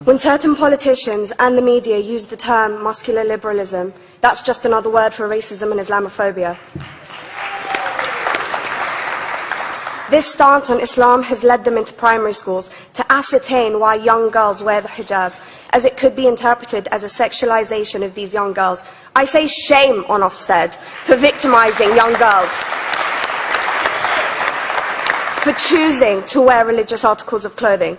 When certain politicians and the media use the term muscular liberalism, that's just another word for racism and Islamophobia. This stance on Islam has led them into primary schools to ascertain why young girls wear the hijab, as it could be interpreted as a sexualization of these young girls. I say shame on Ofsted for victimizing young girls, for choosing to wear religious articles of clothing.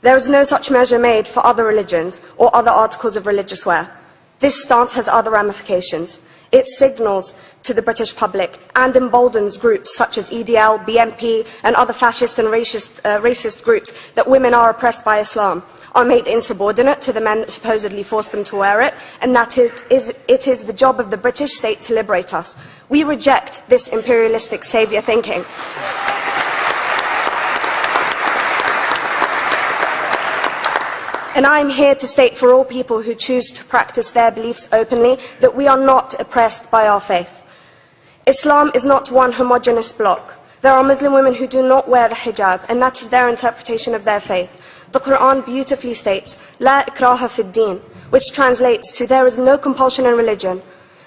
There is no such measure made for other religions or other articles of religious wear. This stance has other ramifications. It signals to the British public and emboldens groups such as EDL, BNP and other fascist and racist groups that women are oppressed by Islam, are made insubordinate to the men that supposedly forced them to wear it, and that it is the job of the British state to liberate us. We reject this imperialistic saviour thinking. And I am here to state for all people who choose to practice their beliefs openly that we are not oppressed by our faith. Islam is not one homogeneous block. There are Muslim women who do not wear the hijab, and that is their interpretation of their faith. The Quran beautifully states, "La ikraha fid din," which translates to, "There is no compulsion in religion."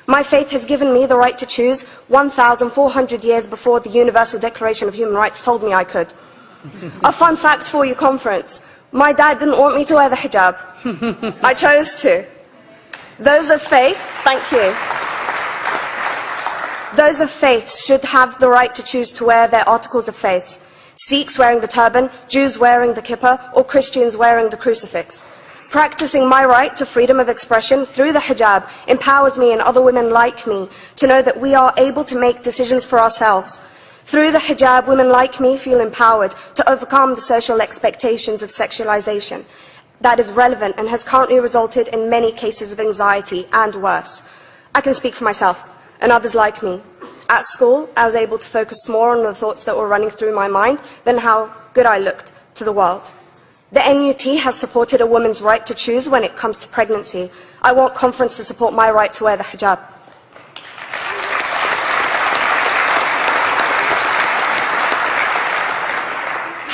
My faith has given me the right to choose 1,400 years before the Universal Declaration of Human Rights told me I could. A fun fact for you, conference. My dad didn't want me to wear the hijab. I chose to. Those of faith, thank you. Those of faith should have the right to choose to wear their articles of faith. Sikhs wearing the turban, Jews wearing the kippah, or Christians wearing the crucifix. Practicing my right to freedom of expression through the hijab empowers me and other women like me to know that we are able to make decisions for ourselves. Through the hijab, women like me feel empowered to overcome the social expectations of sexualization that is relevant and has currently resulted in many cases of anxiety and worse. I can speak for myself and others like me. At school, I was able to focus more on the thoughts that were running through my mind than how good I looked to the world. The NUT has supported a woman's right to choose when it comes to pregnancy. I want conference to support my right to wear the hijab.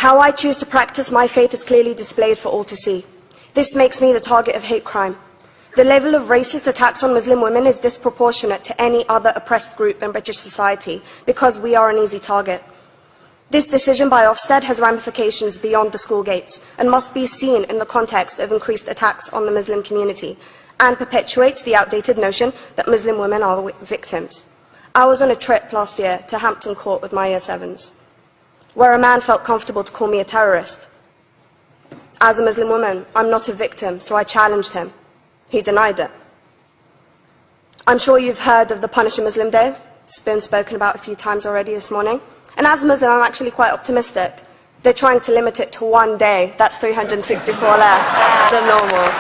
How I choose to practice my faith is clearly displayed for all to see. This makes me the target of hate crime. The level of racist attacks on Muslim women is disproportionate to any other oppressed group in British society because we are an easy target. This decision by Ofsted has ramifications beyond the school gates and must be seen in the context of increased attacks on the Muslim community and perpetuates the outdated notion that Muslim women are victims. I was on a trip last year to Hampton Court with my Year 7s, where a man felt comfortable to call me a terrorist. As a Muslim woman, I'm not a victim, so I challenged him. He denied it. I'm sure you've heard of the Punish a Muslim Day. It's been spoken about a few times already this morning. And as a Muslim, I'm actually quite optimistic. They're trying to limit it to one day. That's 364 less than normal.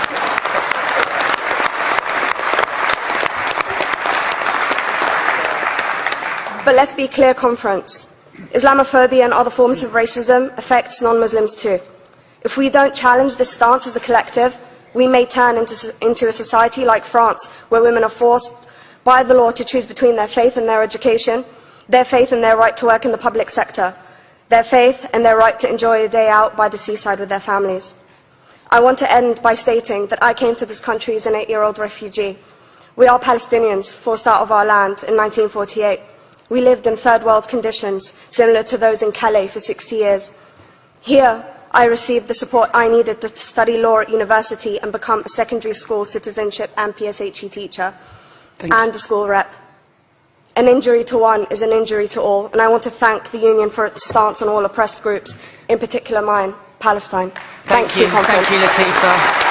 But let's be clear, conference. Islamophobia and other forms of racism affects non-Muslims too. If we don't challenge this stance as a collective, we may turn into a society like France, where women are forced by the law to choose between their faith and their education, their faith and their right to work in the public sector, their faith and their right to enjoy a day out by the seaside with their families. I want to end by stating that I came to this country as an 8-year-old refugee. We are Palestinians, forced out of our land in 1948. We lived in third world conditions, similar to those in Calais for 60 years. Here, I received the support I needed to study law at university and become a secondary school citizenship and PSHE teacher and a school rep. An injury to one is an injury to all, and I want to thank the Union for its stance on all oppressed groups, in particular mine, Palestine. Thank you, Conference. Thank you, Latifa.